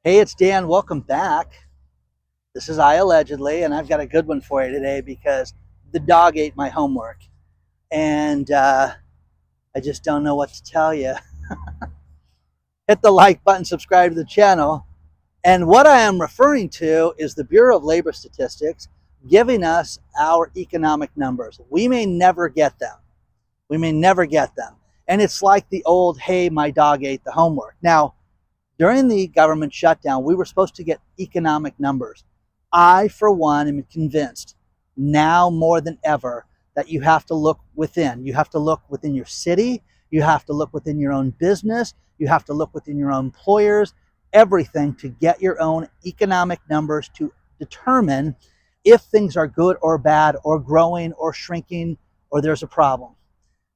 Hey, it's Dan. Welcome back. This is iAllegedly, and I've got a good one for you today because the dog ate my homework, and I just don't know what to tell you. Hit the like button, subscribe to the channel. And what I am referring to is the Bureau of Labor Statistics giving us our economic numbers. We may never get them. We may never get them. And it's like the old, hey, my dog ate the homework. Now, during the government shutdown, we were supposed to get economic numbers. I, for one, am convinced now more than ever that you have to look within. You have to look within your city. You have to look within your own business. You have to look within your own employers, everything to get your own economic numbers to determine if things are good or bad or growing or shrinking or there's a problem.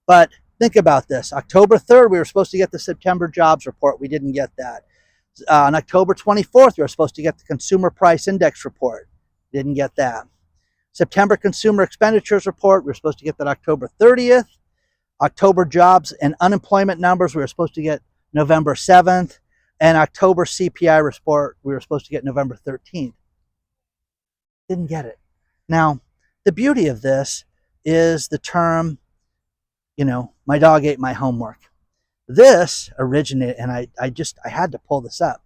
But think about this. October 3rd, we were supposed to get the September jobs report. We didn't get that. On October 24th, we were supposed to get the Consumer Price Index report. Didn't get that. September Consumer Expenditures report, we were supposed to get that October 30th. October jobs and unemployment numbers, we were supposed to get November 7th. And October CPI report, we were supposed to get November 13th. Didn't get it. Now, the beauty of this is the term, my dog ate my homework. This originated, and I had to pull this up.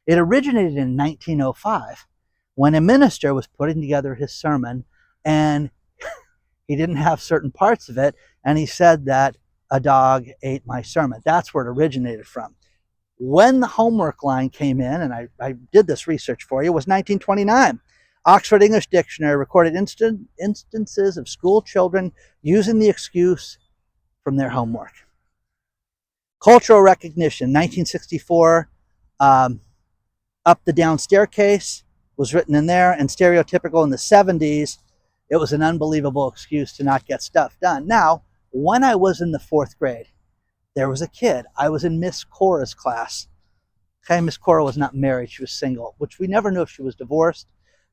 It originated in 1905 when a minister was putting together his sermon and he didn't have certain parts of it, and he said that a dog ate my sermon. That's where it originated from. When the homework line came in, and I did this research for you, was 1929. Oxford English Dictionary recorded instances of school children using the excuse from their homework. Cultural recognition, 1964, Up the Down Staircase was written in there, and stereotypical in the 70s, it was an unbelievable excuse to not get stuff done. Now, when I was in the 4th grade, there was a kid. I was in Miss Cora's class. Okay, Miss Cora was not married, she was single, which we never knew if she was divorced,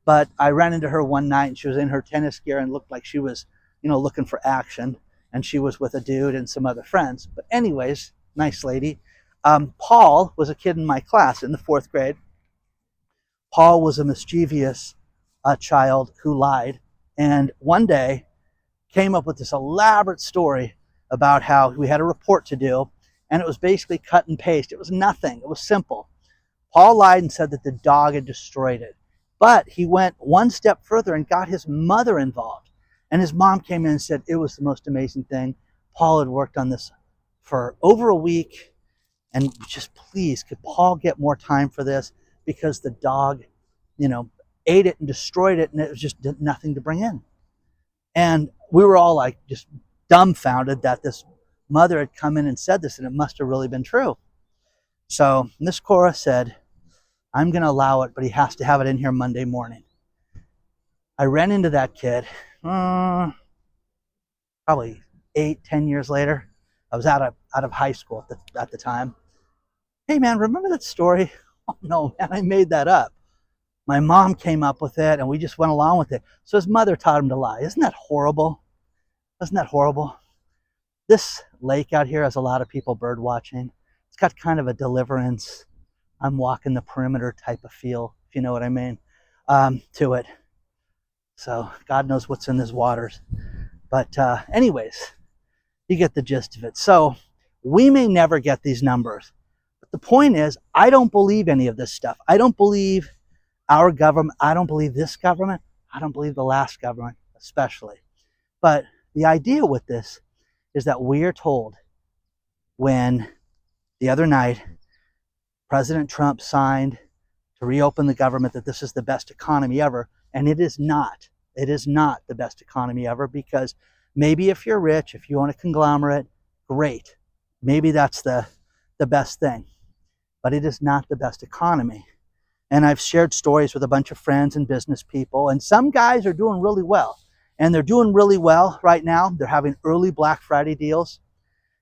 but I ran into her one night and she was in her tennis gear and looked like she was, looking for action, and she was with a dude and some other friends. But anyways, nice lady. Paul was a kid in my class in the 4th grade. Paul was a mischievous child who lied, and one day came up with this elaborate story about how we had a report to do, and it was basically cut and paste. It was nothing. It was simple. Paul lied and said that the dog had destroyed it, but he went one step further and got his mother involved, and his mom came in and said it was the most amazing thing. Paul had worked on this for over a week, and just please, could Paul get more time for this, because the dog, ate it and destroyed it, and it was just nothing to bring in. And we were all like just dumbfounded that this mother had come in and said this, and it must have really been true. So Miss Cora said, I'm going to allow it, but he has to have it in here Monday morning. I ran into that kid probably 8-10 years later. I was out of high school at the time. Hey man, remember that story? Oh no, man, I made that up. My mom came up with it and we just went along with it. So his mother taught him to lie. Isn't that horrible? Isn't that horrible? This lake out here has a lot of people bird watching. It's got kind of a Deliverance, I'm walking the perimeter type of feel, if you know what I mean, to it. So God knows what's in these waters. But anyways, you get the gist of it. So we may never get these numbers. But the point is, I don't believe any of this stuff. I don't believe our government. I don't believe this government. I don't believe the last government, especially. But the idea with this is that we are told when the other night President Trump signed to reopen the government that this is the best economy ever. And it is not. It is not the best economy ever, because maybe if you're rich, if you own a conglomerate, great. Maybe that's the best thing. But it is not the best economy. And I've shared stories with a bunch of friends and business people, and some guys are doing really well. And they're doing really well right now. They're having early Black Friday deals,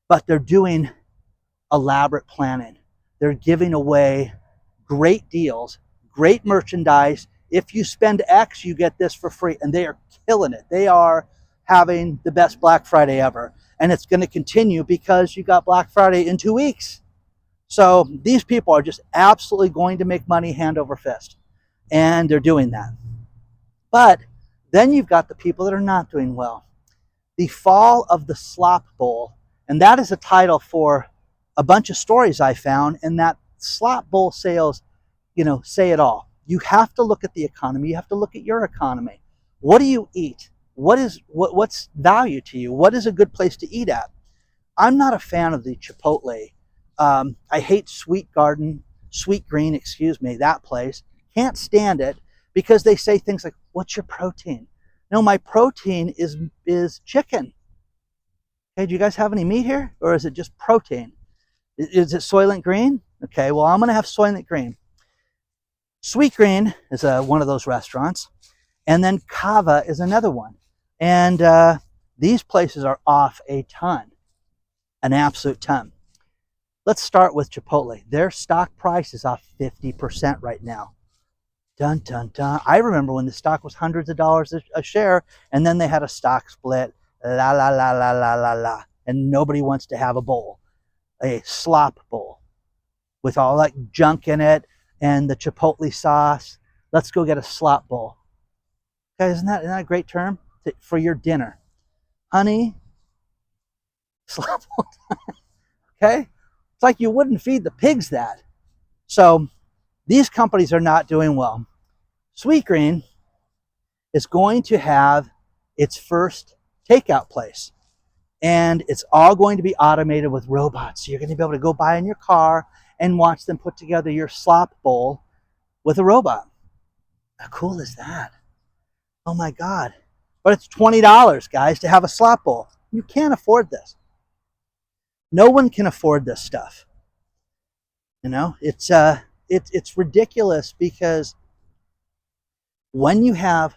but they're doing elaborate planning. They're giving away great deals, great merchandise. If you spend X, you get this for free. And they are killing it. They are having the best Black Friday ever. And it's going to continue because you got Black Friday in 2 weeks. So these people are just absolutely going to make money hand over fist. And they're doing that. But then you've got the people that are not doing well. The Fall of the Slop Bowl. And that is a title for a bunch of stories I found. And that slop bowl sales, say it all. You have to look at the economy. You have to look at your economy. What do you eat? What's value to you? What is a good place to eat at? I'm not a fan of the Chipotle. I hate Sweet Green, that place. Can't stand it because they say things like, what's your protein? No, my protein is chicken. Okay, do you guys have any meat here? Or is it just protein? Is it Soylent Green? Okay, well, I'm going to have Soylent Green. Sweet Green is one of those restaurants. And then Kava is another one. And these places are off a ton, an absolute ton. Let's start with Chipotle. Their stock price is off 50% right now. Dun, dun, dun. I remember when the stock was hundreds of dollars a share, and then they had a stock split. La, la, la, la, la, la, la. And nobody wants to have a bowl, a slop bowl with all that junk in it and the Chipotle sauce. Let's go get a slop bowl. Okay, isn't that a great term for your dinner? Honey, slop bowl. Okay? It's like you wouldn't feed the pigs that. So these companies are not doing well. Sweet Green is going to have its first takeout place. And it's all going to be automated with robots. So you're going to be able to go by in your car and watch them put together your slop bowl with a robot. How cool is that? Oh my God. But it's $20, guys, to have a slop bowl. You can't afford this. No one can afford this stuff. It's ridiculous because when you have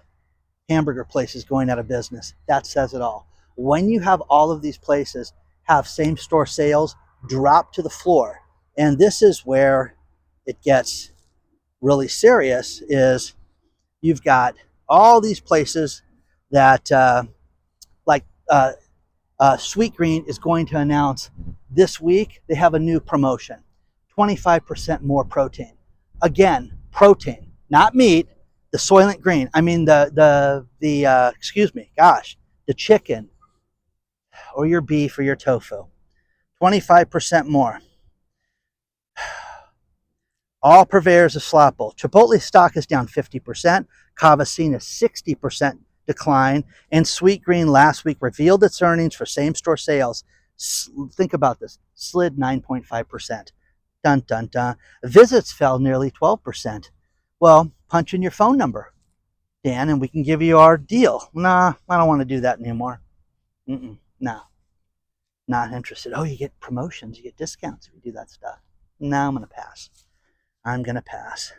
hamburger places going out of business, that says it all. When you have all of these places have same store sales drop to the floor, and this is where it gets really serious, is you've got all these places that Sweet Green is going to announce this week. They have a new promotion, 25% more protein. Again, protein, not meat. The Soylent Green. I mean the chicken or your beef or your tofu. 25% more. All purveyors of slop bowl. Chipotle stock is down 50%. Kava seen a 60% decline. And Sweet Green last week revealed its earnings for same-store sales. Think about this. Slid 9.5%. Dun, dun, dun. Visits fell nearly 12%. Well, punch in your phone number, Dan, and we can give you our deal. Nah, I don't want to do that anymore. No, not interested. Oh, you get promotions, you get discounts if you do that stuff. No, I'm going to pass.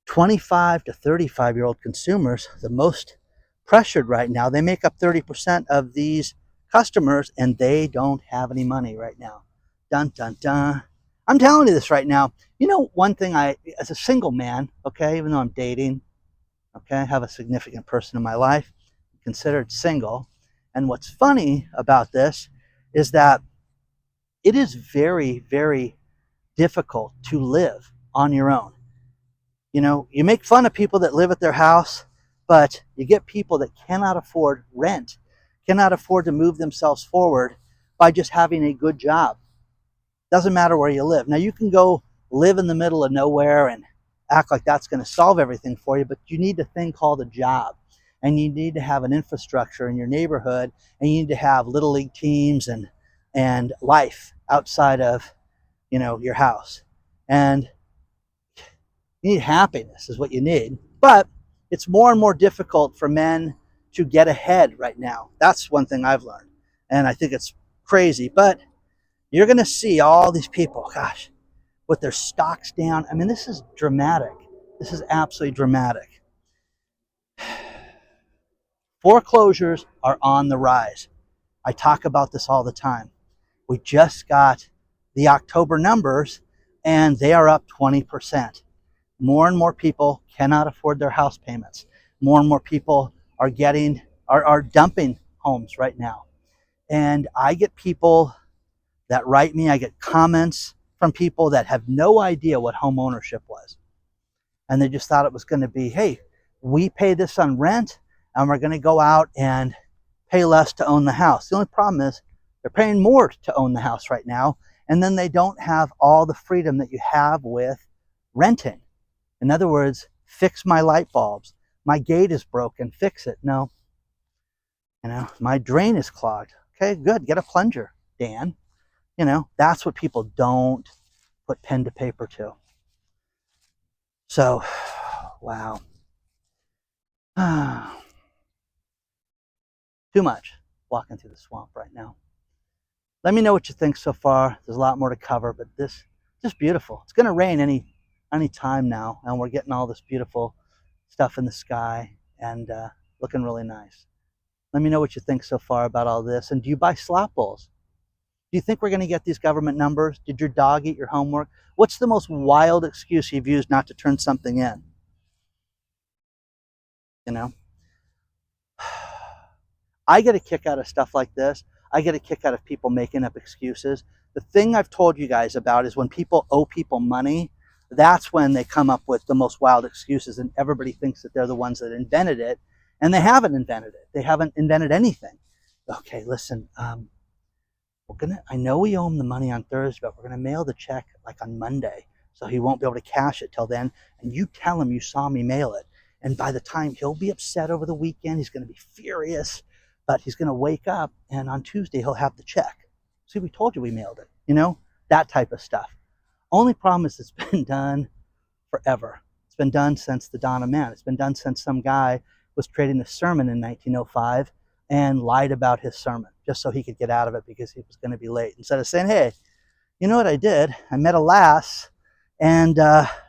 25 to 35-year-old consumers, the most pressured right now. They make up 30% of these customers, and they don't have any money right now. Dun, dun, dun. I'm telling you this right now. One thing as a single man, okay, even though I'm dating, okay, I have a significant person in my life, considered single. And what's funny about this is that it is very, very difficult to live on your own. You make fun of people that live at their house, but you get people that cannot afford rent, cannot afford to move themselves forward by just having a good job. Doesn't matter where you live. Now, you can go live in the middle of nowhere and act like that's going to solve everything for you, but you need a thing called a job, and you need to have an infrastructure in your neighborhood, and you need to have little league teams and life outside of your house. And you need happiness is what you need. But it's more and more difficult for men to get ahead right now. That's one thing I've learned, and I think it's crazy. But you're going to see all these people, gosh, with their stocks down. I mean, this is dramatic. This is absolutely dramatic. Foreclosures are on the rise. I talk about this all the time. We just got the October numbers, and they are up 20%. More and more people cannot afford their house payments. More and more people are dumping homes right now. And I get people that write me. I get comments from people that have no idea what home ownership was. And they just thought it was going to be, hey, we pay this on rent and we're going to go out and pay less to own the house. The only problem is they're paying more to own the house right now, and then they don't have all the freedom that you have with renting. In other words, fix my light bulbs. My gate is broken, fix it. No. My drain is clogged. Okay, good, get a plunger, Dan. That's what people don't put pen to paper to. So, wow. Too much walking through the swamp right now. Let me know what you think so far. There's a lot more to cover, but this is just beautiful. It's going to rain any time now, and we're getting all this beautiful stuff in the sky and looking really nice. Let me know what you think so far about all this. And do you buy slop bowls? Do you think we're going to get these government numbers? Did your dog eat your homework? What's the most wild excuse you've used not to turn something in? I get a kick out of stuff like this. I get a kick out of people making up excuses. The thing I've told you guys about is when people owe people money, that's when they come up with the most wild excuses, and everybody thinks that they're the ones that invented it, and they haven't invented it. They haven't invented anything. Okay, listen, I know we owe him the money on Thursday, but we're gonna mail the check like on Monday, so he won't be able to cash it till then, and you tell him you saw me mail it. And by the time he'll be upset over the weekend, he's gonna be furious, but he's gonna wake up, and on Tuesday he'll have the check. See, we told you we mailed it, that type of stuff. Only problem is it's been done forever. It's been done since the dawn of man. It's been done since some guy was creating a sermon in 1905 and lied about his sermon just so he could get out of it because he was going to be late. Instead of saying, hey, you know what I did? I met a lass and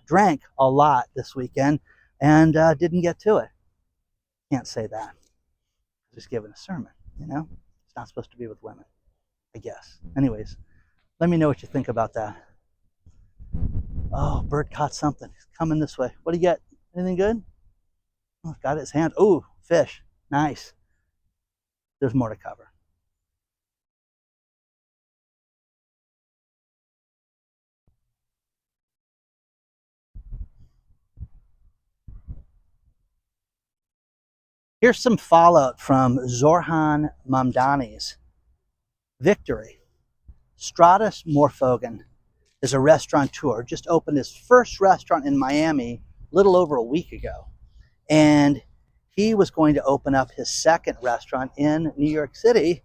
drank a lot this weekend and didn't get to it. Can't say that. Just giving a sermon, It's not supposed to be with women, I guess. Anyways, let me know what you think about that. Oh, bird caught something. He's coming this way. What do you get? Anything good? Oh, got his hand. Oh, fish. Nice. There's more to cover. Here's some fallout from Zorhan Mamdani's victory. Stratus Morfogen is a restaurateur, just opened his first restaurant in Miami a little over a week ago. And he was going to open up his second restaurant in New York City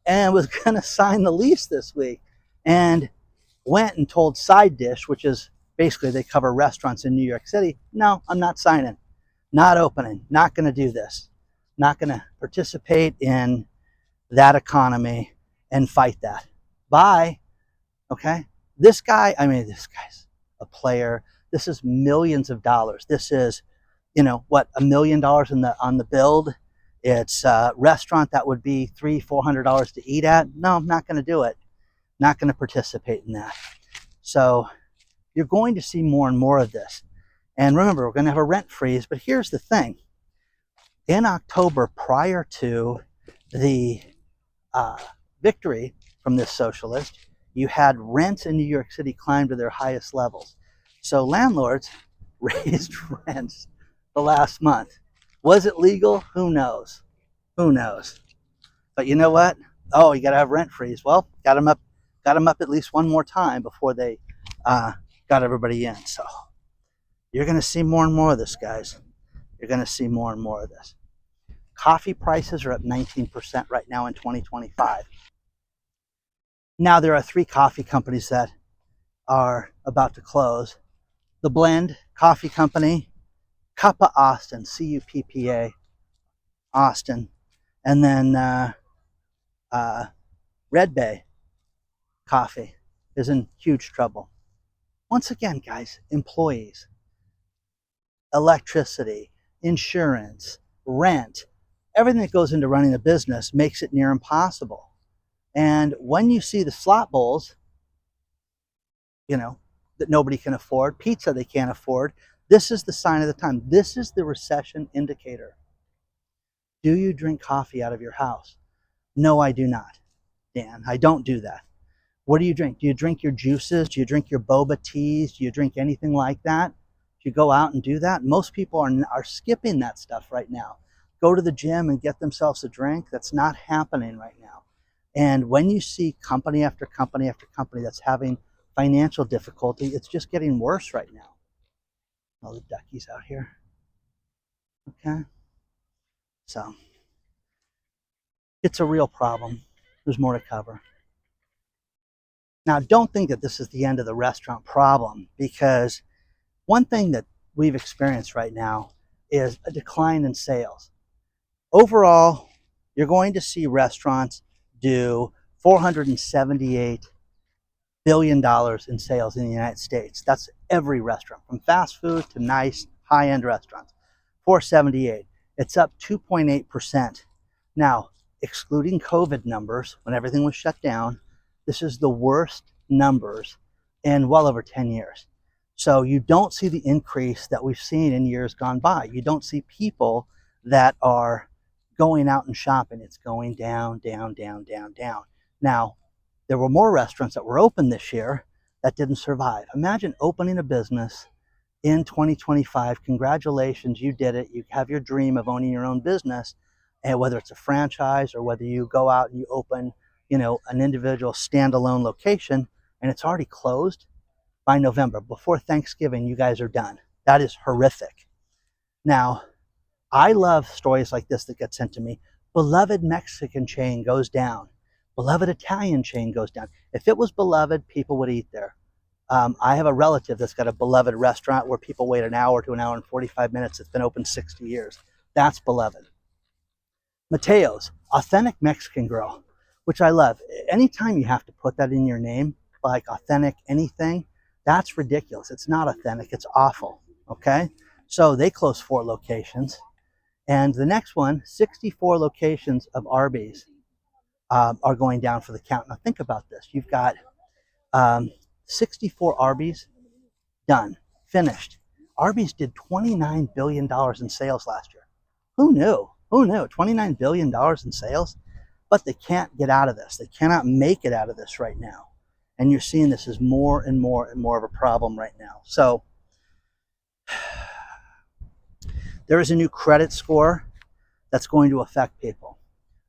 and was going to sign the lease this week. And went and told Side Dish, which is basically they cover restaurants in New York City, no, I'm not signing, not opening, not going to do this, not going to participate in that economy and fight that. Bye. Okay? This guy's a player. This is millions of dollars. This is, $1 million on the build. It's a restaurant that would be $300-400 to eat at. No, I'm not going to do it. Not going to participate in that. So you're going to see more and more of this. And remember, we're going to have a rent freeze. But here's the thing. In October, prior to the victory from this socialist, you had rents in New York City climb to their highest levels. So landlords raised rents the last month. Was it legal? Who knows? Who knows? But you know what? Oh, you got to have rent freeze. Well, got them up at least one more time before they got everybody in. So you're going to see more and more of this, guys. You're going to see more and more of this. Coffee prices are up 19% right now in 2025. Now there are 3 coffee companies that are about to close. The Blend Coffee Company, Cuppa Austin, C-U-P-P-A, Austin, and then Red Bay Coffee is in huge trouble. Once again, guys, employees, electricity, insurance, rent, everything that goes into running a business makes it near impossible. And when you see the slot bowls, that nobody can afford, pizza they can't afford, this is the sign of the time. This is the recession indicator. Do you drink coffee out of your house? No, I do not, Dan. I don't do that. What do you drink? Do you drink your juices? Do you drink your boba teas? Do you drink anything like that? Do you go out and do that? Most people are skipping that stuff right now. Go to the gym and get themselves a drink. That's not happening right now. And when you see company after company after company that's having financial difficulty, it's just getting worse right now. All the duckies out here. Okay. So it's a real problem. There's more to cover. Now, don't think that this is the end of the restaurant problem, because one thing that we've experienced right now is a decline in sales. Overall, you're going to see restaurants do $478 billion in sales in the United States. That's every restaurant, from fast food to nice high-end restaurants. 478. It's up 2.8%. Now, excluding COVID numbers, when everything was shut down, this is the worst numbers in well over 10 years. So you don't see the increase that we've seen in years gone by. You don't see people that are going out and shopping. It's going down, down, down, down, down. Now, there were more restaurants that were open this year that didn't survive. Imagine opening a business in 2025. Congratulations, you did it. You have your dream of owning your own business, and whether it's a franchise or whether you go out and you open, an individual standalone location, and it's already closed by November. Before Thanksgiving, you guys are done. That is horrific. Now, I love stories like this that get sent to me. Beloved Mexican chain goes down. Beloved Italian chain goes down. If it was beloved, people would eat there. I have a relative that's got a beloved restaurant where people wait an hour to an hour and 45 minutes. It's been open 60 years. That's beloved. Mateo's, authentic Mexican grill, which I love. Anytime you have to put that in your name, like authentic anything, that's ridiculous. It's not authentic. It's awful. Okay? So they closed 4 locations. And the next one, 64 locations of Arby's are going down for the count. Now think about this. You've got 64 Arby's done, finished. Arby's did $29 billion in sales last year. Who knew? Who knew? $29 billion in sales? But they can't get out of this. They cannot make it out of this right now. And you're seeing this as more and more and more of a problem right now. So there is a new credit score that's going to affect people.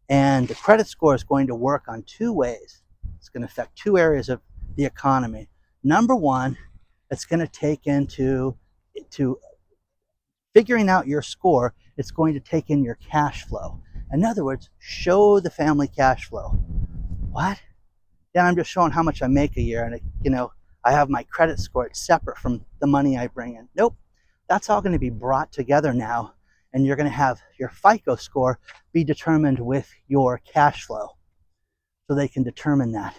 And the credit score is going to work on 2 ways. It's going to affect 2 areas of the economy. Number one, it's going to take into figuring out your score. It's going to take in your cash flow. In other words, show the family cash flow. What? Then I'm just showing how much I make a year, and I have my credit score. It's separate from the money I bring in. Nope. That's all going to be brought together now, and you're going to have your FICO score be determined with your cash flow, so they can determine that.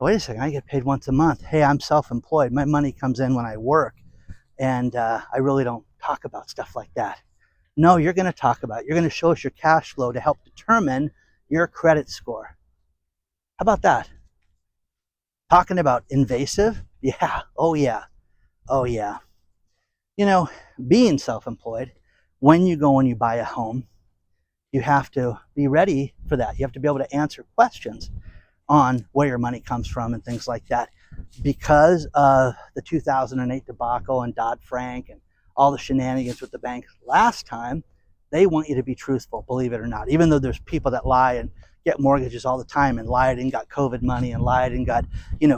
Wait a second, I get paid once a month. Hey, I'm self-employed. My money comes in when I work, and I really don't talk about stuff like that. No, you're going to talk about it. You're going to show us your cash flow to help determine your credit score. How about that? Talking about invasive? Yeah. Oh, yeah. Oh, yeah. Being self-employed, when you go and you buy a home, you have to be ready for that. You have to be able to answer questions on where your money comes from and things like that. Because of the 2008 debacle and Dodd-Frank and all the shenanigans with the banks last time, they want you to be truthful, believe it or not. Even though there's people that lie and get mortgages all the time and lied and got COVID money and lied and got,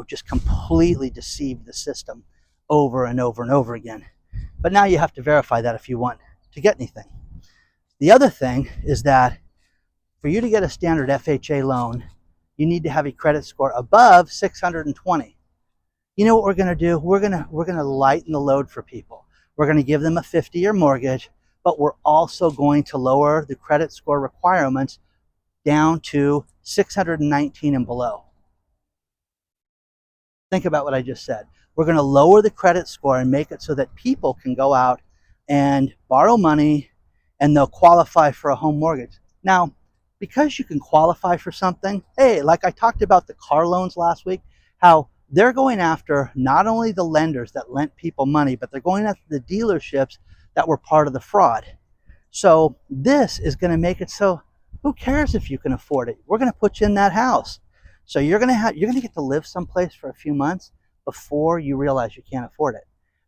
just completely deceived the system over and over and over again. But now you have to verify that if you want to get anything. The other thing is that for you to get a standard FHA loan, you need to have a credit score above 620. You know what we're going to do? We're going to lighten the load for people. We're going to give them a 50-year mortgage, but we're also going to lower the credit score requirements down to 619 and below. Think about what I just said. We're going to lower the credit score and make it so that people can go out and borrow money and they'll qualify for a home mortgage. Now, because you can qualify for something, hey, like I talked about the car loans last week, how they're going after not only the lenders that lent people money, but they're going after the dealerships that were part of the fraud. So this is going to make it so who cares if you can afford it? We're going to put you in that house. So you're gonna get to live someplace for a few months before you realize you can't afford it.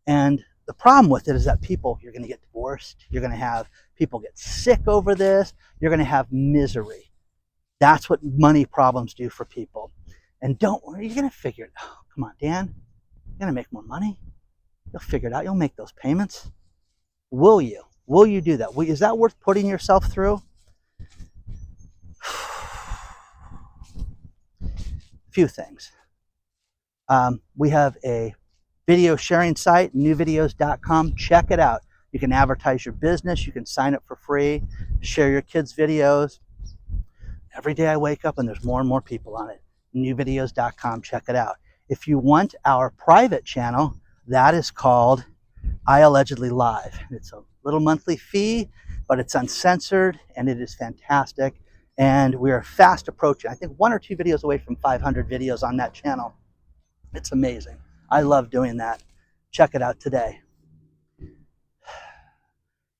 And the problem with it is that you're gonna get divorced, you're gonna have people get sick over this, you're gonna have misery. That's what money problems do for people. And don't worry, you're gonna figure it out. Oh, come on, Dan, you're gonna make more money. You'll figure it out, you'll make those payments. Will you? Will you do that? Is that worth putting yourself through? Few things. We have a video sharing site, newvideos.com. Check it out. You can advertise your business. You can sign up for free, share your kids' videos. Every day I wake up and there's more and more people on it. Newvideos.com. Check it out. If you want our private channel, that is called iAllegedly Live. It's a little monthly fee, but it's uncensored and it is fantastic. And we are fast approaching, I think, 1 or 2 videos away from 500 videos on that channel. It's amazing. I love doing that. Check it out today.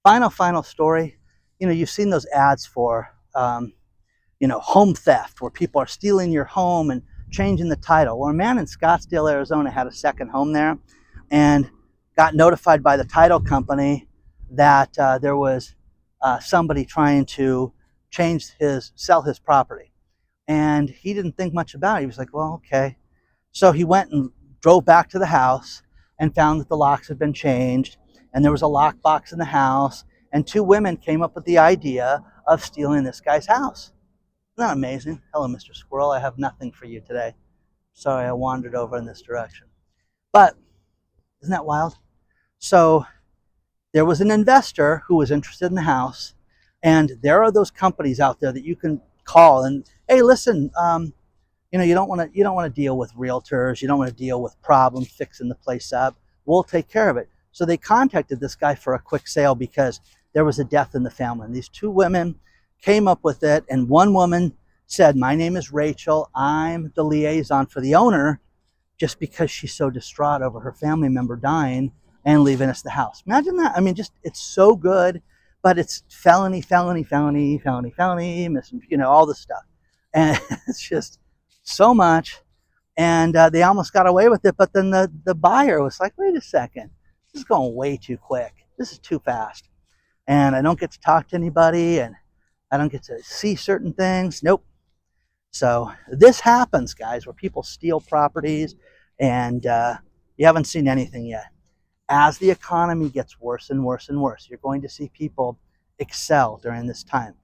Final story. You've seen those ads for, home theft, where people are stealing your home and changing the title. Well, a man in Scottsdale, Arizona had a second home there and got notified by the title company that there was somebody trying to sell his property. And he didn't think much about it. He was like, well, okay. So he went and drove back to the house and found that the locks had been changed and there was a lockbox in the house, and 2 women came up with the idea of stealing this guy's house. Isn't that amazing? Hello, Mr. Squirrel. I have nothing for you today. Sorry, I wandered over in this direction. But isn't that wild? So there was an investor who was interested in the house, and there are those companies out there that you can call and, hey, listen, you don't want to deal with realtors. You don't want to deal with problems fixing the place up. We'll take care of it. So they contacted this guy for a quick sale because there was a death in the family. And these 2 women came up with it. And one woman said, my name is Rachel. I'm the liaison for the owner, just because she's so distraught over her family member dying and leaving us the house. Imagine that. I mean, it's so good, but it's felony, missing, all this stuff. And it's just so much. And they almost got away with it. But then the buyer was like, wait a second, this is going way too quick. This is too fast. And I don't get to talk to anybody, and I don't get to see certain things. Nope. So this happens, guys, where people steal properties, and you haven't seen anything yet. As the economy gets worse and worse and worse, you're going to see people excel during this time,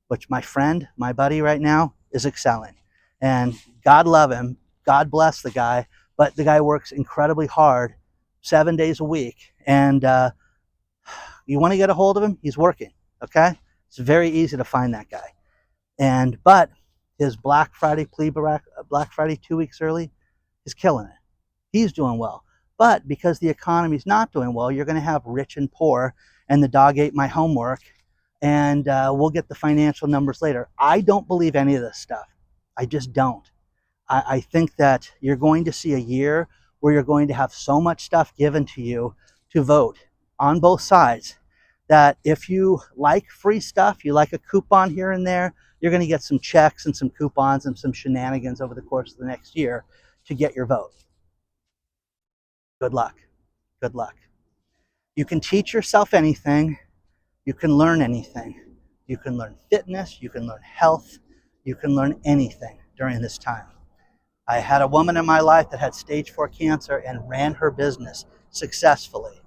which my friend, my buddy right now, is excelling. And God love him. God bless the guy. But the guy works incredibly hard 7 days a week. And you want to get a hold of him, he's working, okay? It's very easy to find that guy. But his Black Friday 2 weeks early is killing it. He's doing well. But because the economy's not doing well, you're going to have rich and poor, and the dog ate my homework, and we'll get the financial numbers later. I don't believe any of this stuff. I just don't. I think that you're going to see a year where you're going to have so much stuff given to you to vote on both sides, that if you like free stuff, you like a coupon here and there, you're going to get some checks and some coupons and some shenanigans over the course of the next year to get your vote. Good luck. Good luck. You can teach yourself anything. You can learn anything. You can learn fitness. You can learn health. You can learn anything during this time. I had a woman in my life that had stage 4 cancer and ran her business successfully.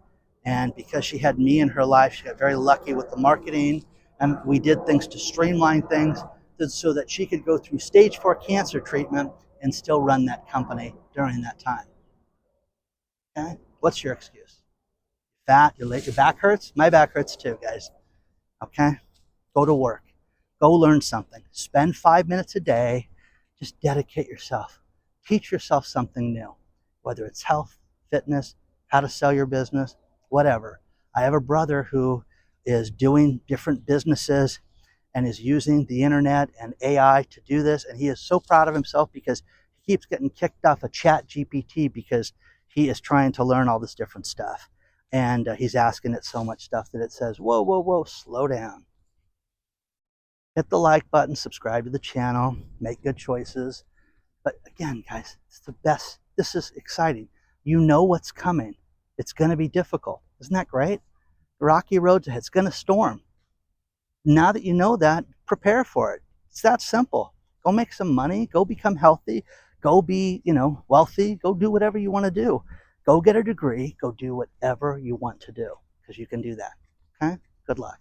And because she had me in her life, she got very lucky with the marketing. And we did things to streamline things so that she could go through stage 4 cancer treatment and still run that company during that time. Okay? What's your excuse? Fat, your back hurts? My back hurts too, guys. Okay? Go to work. Go learn something. Spend 5 minutes a day. Just dedicate yourself. Teach yourself something new, whether it's health, fitness, how to sell your business, whatever. I have a brother who is doing different businesses and is using the internet and AI to do this, and he is so proud of himself because he keeps getting kicked off of ChatGPT because he is trying to learn all this different stuff. And he's asking it so much stuff that it says, whoa, whoa, whoa, slow down. Hit the like button, subscribe to the channel, make good choices. But again, guys, it's the best. This is exciting. You know what's coming. It's going to be difficult. Isn't that great? Rocky roads ahead. It's going to storm. Now that you know that, prepare for it. It's that simple. Go make some money. Go become healthy. Go be, wealthy. Go do whatever you want to do. Go get a degree. Go do whatever you want to do, because you can do that. Okay? Good luck.